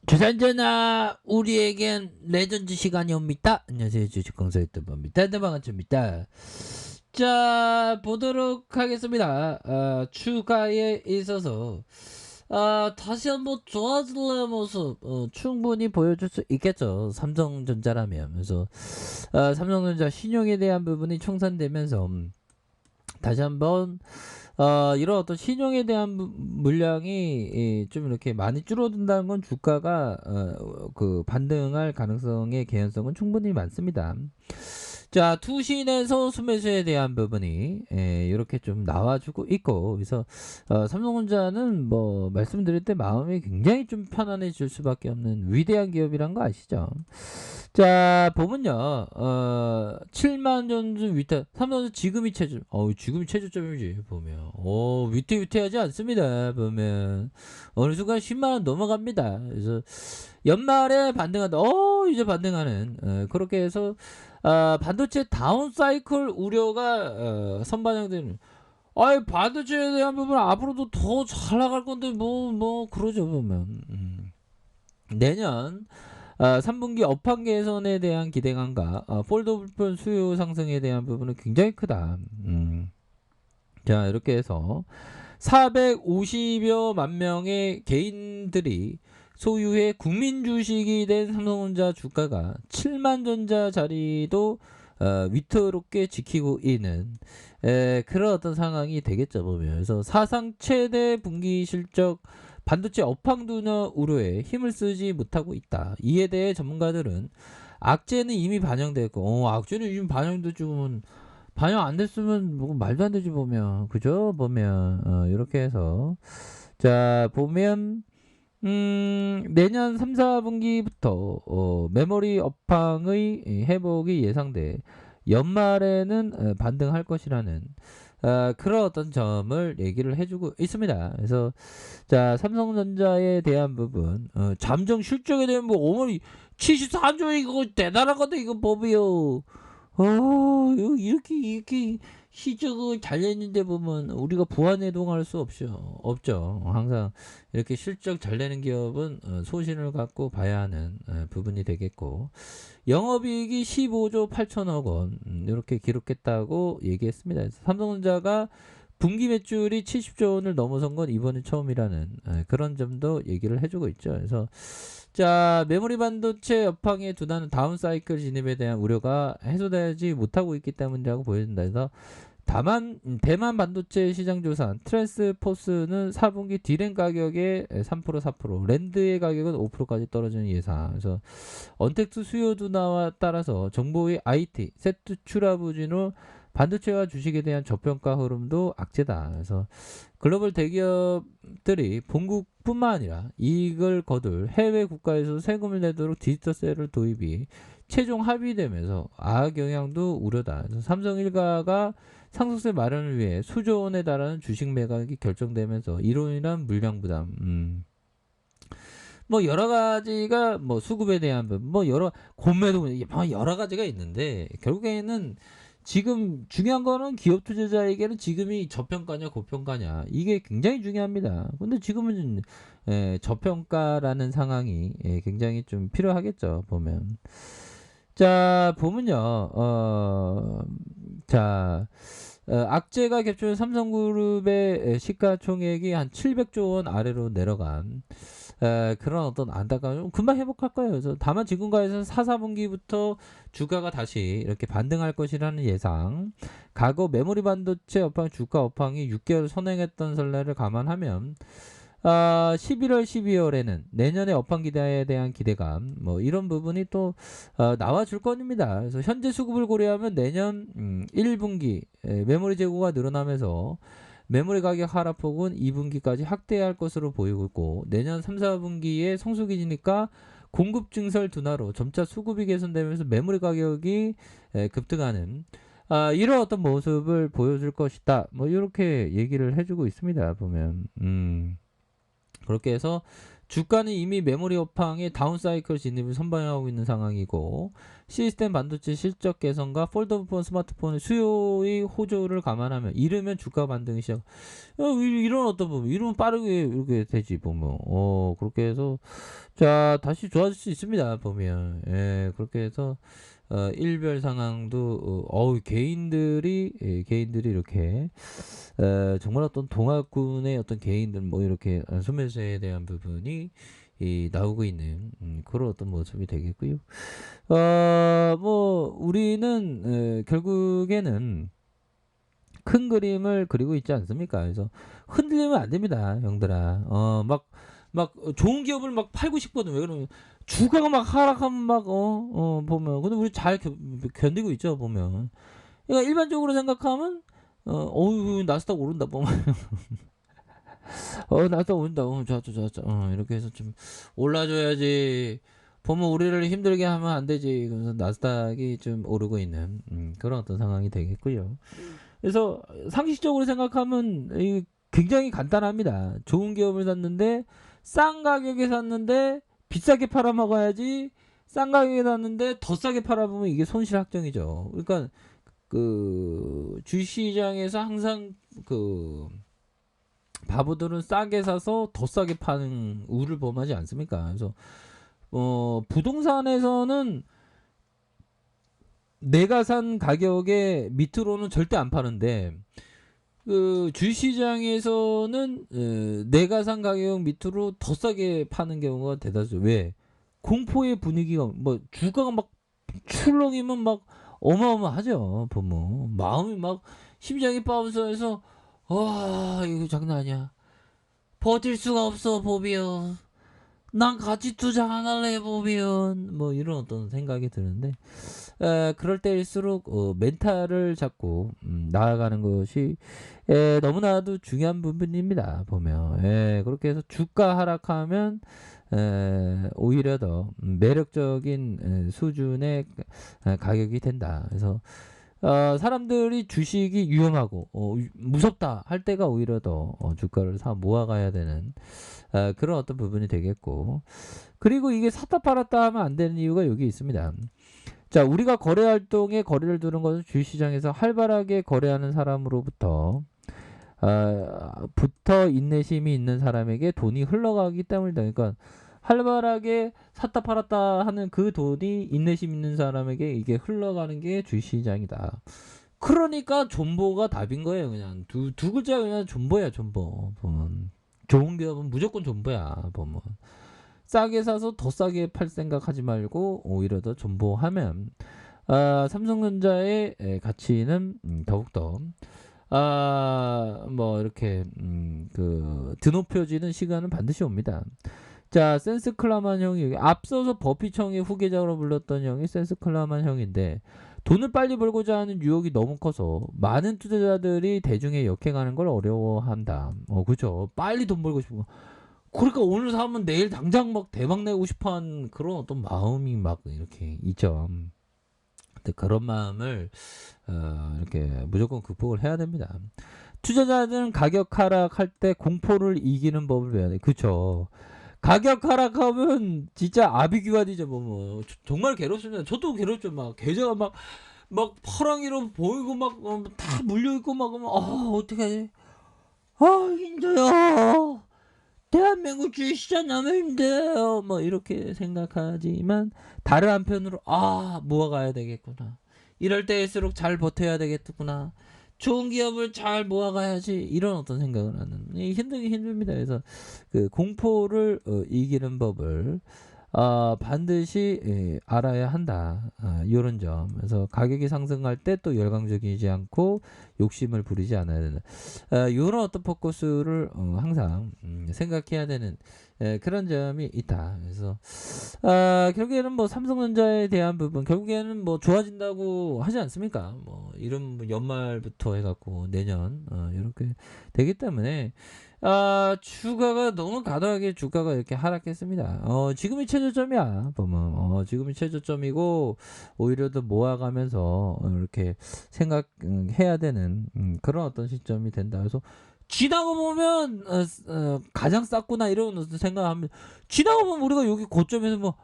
주산전화 우리에겐 레전드 시간이 옵니다. 안녕하세요. 주식공사 유튜버입니다. 네, 반갑습니다. 자, 보도록 하겠습니다. 추가에 있어서 다시 한번 좋아질래 모습 충분히 보여줄 수 있겠죠. 삼성전자라면. 그래서 삼성전자 신용에 대한 부분이 청산되면서 다시 한번 이런 어떤 신용에 대한 물량이 좀 이렇게 많이 줄어든다는 건 주가가 그 반등할 가능성의 개연성은 충분히 많습니다. 자, 투신에서 수매수에 대한 부분이 이렇게 좀 나와주고 있고, 그래서 삼성전자는 뭐 말씀드릴 때 마음이 굉장히 좀 편안해질 수밖에 없는 위대한 기업이란 거 아시죠? 자, 보면요, 7만 전주 위태, 삼성전자 지금이 최저, 지금이 최저점이지, 보면. 위태위태하지 않습니다, 보면. 어느 순간 10만원 넘어갑니다. 그래서, 연말에 반등한다. 이제 반등하는, 그렇게 해서, 반도체 다운사이클 우려가, 선반영되는, 반도체에 대한 부분 앞으로도 더 잘 나갈 건데, 그러죠, 보면. 내년, 3분기 업황 개선에 대한 기대감과 폴더블폰 수요 상승에 대한 부분은 굉장히 크다. 자, 이렇게 해서 450여만 명의 개인들이 소유의 국민 주식이 된 삼성전자 주가가 7만 전자 자리도 위태롭게 지키고 있는 그런 어떤 상황이 되겠죠, 보면. 그래서 사상 최대 분기 실적 반도체 업황 둔화 우려에 힘을 쓰지 못하고 있다. 이에 대해 전문가들은 악재는 이미 반영됐고, 악재는 이미 반영됐지 보면 반영 안 됐으면 뭐 말도 안 되지 보면, 그죠? 보면 이렇게 해서 자, 보면 내년 3, 4분기부터 메모리 업황의 회복이 예상돼 연말에는 반등할 것이라는 그런 어떤 점을 얘기를 해주고 있습니다. 그래서 자, 삼성전자에 대한 부분 잠정 실적에 대한 뭐 어머니 74조 이거 대단한 건데 이거 법이요. 이렇게 실적을 잘 냈는데 보면 우리가 부안해동할 수 없죠. 항상 이렇게 실적 잘 내는 기업은 소신을 갖고 봐야 하는 부분이 되겠고, 영업이익이 15조 8천억 원 이렇게 기록했다고 얘기했습니다. 그래서 삼성전자가 분기 매출이 70조 원을 넘어선 건 이번이 처음이라는 그런 점도 얘기를 해주고 있죠. 그래서 자, 메모리 반도체 업황에 두다는 다운 사이클 진입에 대한 우려가 해소되지 못하고 있기 때문이라고 보여진다. 그래서 다만 대만 반도체 시장 조사 트랜스포스는 4분기 디램 가격의 3% 4% 랜드의 가격은 5%까지 떨어지는 예상. 그래서 언택트 수요 둔화와 따라서 정보의 IT 세트 출하 부진 후 반도체와 주식에 대한 저평가 흐름도 악재다. 그래서 글로벌 대기업들이 본국뿐만 아니라 이익을 거둘 해외 국가에서 세금을 내도록 디지털세를 도입이 최종 합의되면서 악영향도 우려다. 그래서 삼성 일가가 상속세 마련을 위해 수조 원에 달하는 주식 매각이 결정되면서 이로 인한 물량 부담. 뭐 여러 가지가 뭐 수급에 대한 부분, 뭐 여러 공매도 여러 가지가 있는데 결국에는 지금 중요한 거는 기업 투자자에게는 지금이 저평가냐 고평가냐 이게 굉장히 중요합니다. 근데 지금은 저평가라는 상황이 굉장히 좀 필요하겠죠, 보면. 자, 보면요. 자, 악재가 겹치는 삼성그룹의 시가총액이 한 700조 원 아래로 내려간 그런 어떤 안타까움 금방 회복할 거예요. 그래서 다만 지금과에서 4, 4분기부터 주가가 다시 이렇게 반등할 것이라는 예상. 과거 메모리 반도체 업황 주가 업황이 6개월 선행했던 선례를 감안하면 11월, 12월에는 내년의 업황 기대에 대한 기대감, 뭐 이런 부분이 또 나와줄 겁니다. 그래서 현재 수급을 고려하면 내년 1분기 메모리 재고가 늘어나면서 메모리 가격 하락폭은 2분기까지 확대할 것으로 보이고 있고, 내년 3, 4분기에 성수기지니까 공급 증설 둔화로 점차 수급이 개선되면서 메모리 가격이 급등하는 이런 어떤 모습을 보여줄 것이다. 뭐 이렇게 얘기를 해주고 있습니다. 보면. 그렇게 해서 주가는 이미 메모리 업황에 다운사이클 진입을 선방하고 있는 상황이고 시스템 반도체 실적 개선과 폴더폰 스마트폰의 수요의 호조를 감안하면 이르면 주가 반등이 시작. 이런 어떤 부분 이러면 빠르게 이렇게 되지 보면 그렇게 해서 자 다시 좋아질 수 있습니다 보면 그렇게 해서 일별 상황도 개인들이 이렇게 정말 어떤 동학군의 어떤 개인들 뭐 이렇게 소매수에 대한 부분이 나오고 있는 그런 어떤 모습이 되겠고요. 뭐 우리는 결국에는 큰 그림을 그리고 있지 않습니까? 그래서 흔들리면 안 됩니다, 형들아. 막 좋은 기업을 막 팔고 싶거든. 왜 그러면 주가가 막 하락하면 막 보면 근데 우리 잘 견디고 있죠 보면. 그러니까 일반적으로 생각하면 나스닥 오른다 보면 나스닥 오른다 좋았죠 이렇게 해서 좀 올라줘야지 보면 우리를 힘들게 하면 안 되지 그래서 나스닥이 좀 오르고 있는 그런 어떤 상황이 되겠고요. 그래서 상식적으로 생각하면 굉장히 간단합니다. 좋은 기업을 샀는데 싼 가격에 샀는데 비싸게 팔아먹어야지 싼 가격에 샀는데 더 싸게 팔아보면 이게 손실 확정이죠. 그러니까 그 주시장에서 항상 그 바보들은 싸게 사서 더 싸게 파는 우를 범하지 않습니까? 그래서 부동산에서는 내가 산 가격의 밑으로는 절대 안 파는데 그 주시장에서는 내가 산 가격 밑으로 더 싸게 파는 경우가 대다수. 왜? 공포의 분위기가 뭐 주가가 막 출렁이면 막 어마어마하죠. 보면 마음이 막 심장이 빠져서 와 이거 장난 아니야. 버틸 수가 없어 보면 난 가치 투자 안 할래 보면 뭐 이런 어떤 생각이 드는데 그럴 때일수록 멘탈을 잡고 나아가는 것이 너무나도 중요한 부분입니다. 보면 그렇게 해서 주가 하락하면 오히려 더 매력적인 수준의 가격이 된다. 그래서 사람들이 주식이 위험하고 무섭다 할 때가 오히려 더 주가를 사 모아가야 되는 그런 어떤 부분이 되겠고 그리고 이게 샀다 팔았다 하면 안 되는 이유가 여기 있습니다. 자, 우리가 거래 활동에 거래를 두는 것은 주식시장에서 활발하게 거래하는 사람으로부터 인내심이 있는 사람에게 돈이 흘러가기 때문이다. 그러니까 활발하게 샀다 팔았다 하는 그 돈이 인내심 있는 사람에게 이게 흘러가는 게 주식시장이다. 그러니까 존버가 답인 거예요. 그냥 두 글자 그냥 존버야 존버. 보면 좋은 기업은 무조건 존버야. 보면 싸게 사서 더 싸게 팔 생각하지 말고 오히려 더 존버하면 삼성전자의 가치는 더욱더 뭐 이렇게 그 드높여지는 시간은 반드시 옵니다. 자, 센스 클라만 형이 앞서서 버피청의 후계자로 불렸던 형이 센스 클라만 형인데 돈을 빨리 벌고자 하는 유혹이 너무 커서 많은 투자자들이 대중에 역행하는 걸 어려워한다. 그죠. 빨리 돈 벌고 싶은 거. 그러니까 오늘 사면 내일 당장 막 대박 내고 싶어하는 그런 어떤 마음이 막 이렇게 있죠. 근데 그런 마음을 이렇게 무조건 극복을 해야 됩니다. 투자자들은 가격 하락할 때 공포를 이기는 법을 배워야 돼. 그쵸. 가격 하락하면 진짜 아비규환이죠. 뭐 정말 괴롭습니다. 저도 괴롭죠. 막 계좌가 막 파랑이로 보이고 막 다 물려있고 막 어떡하지? 힘들어. 대한민국 주식시장 너무 힘들어요. 뭐 이렇게 생각하지만 다른 한편으로 모아가야 되겠구나. 이럴 때일수록 잘 버텨야 되겠구나. 좋은 기업을 잘 모아가야지 이런 어떤 생각을 하는 힘들긴 힘듭니다. 그래서 그 공포를 이기는 법을 반드시 알아야 한다. 이런 점. 그래서 가격이 상승할 때 또 열광적이지 않고 욕심을 부리지 않아야 된다. 이런 어떤 포커스를 항상 생각해야 되는 그런 점이 있다. 그래서 결국에는 뭐 삼성전자에 대한 부분 결국에는 뭐 좋아진다고 하지 않습니까? 뭐 이런 뭐 연말부터 해갖고 내년 이렇게 되기 때문에 주가가 너무 과도하게 주가가 이렇게 하락했습니다. 지금이 최저점이야. 보면 지금이 최저점이고 오히려 더 모아가면서 이렇게 생각해야 되는 그런 어떤 시점이 된다. 그래서 지나고 보면 가장 쌌구나 이런 생각하면 지나고 보면 우리가 여기 고점에서 뭐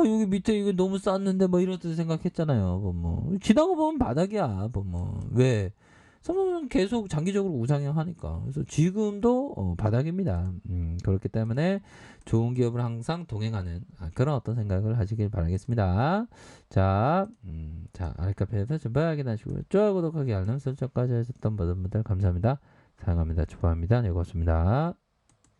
여기 밑에 이거 너무 쌌는데 뭐 이런 생각했잖아요. 뭐 지나고 보면 바닥이야. 왜? 삼성은 계속 장기적으로 우상향하니까. 그래서 지금도 바닥입니다. 그렇기 때문에 좋은 기업을 항상 동행하는 그런 어떤 생각을 하시길 바라겠습니다. 자, 아래카페에서 전부 확인하시고요. 좋아요, 구독하기, 알람 설정까지 하셨던 모든 분들 감사합니다. 사랑합니다. 축복합니다. 네, 고맙습니다.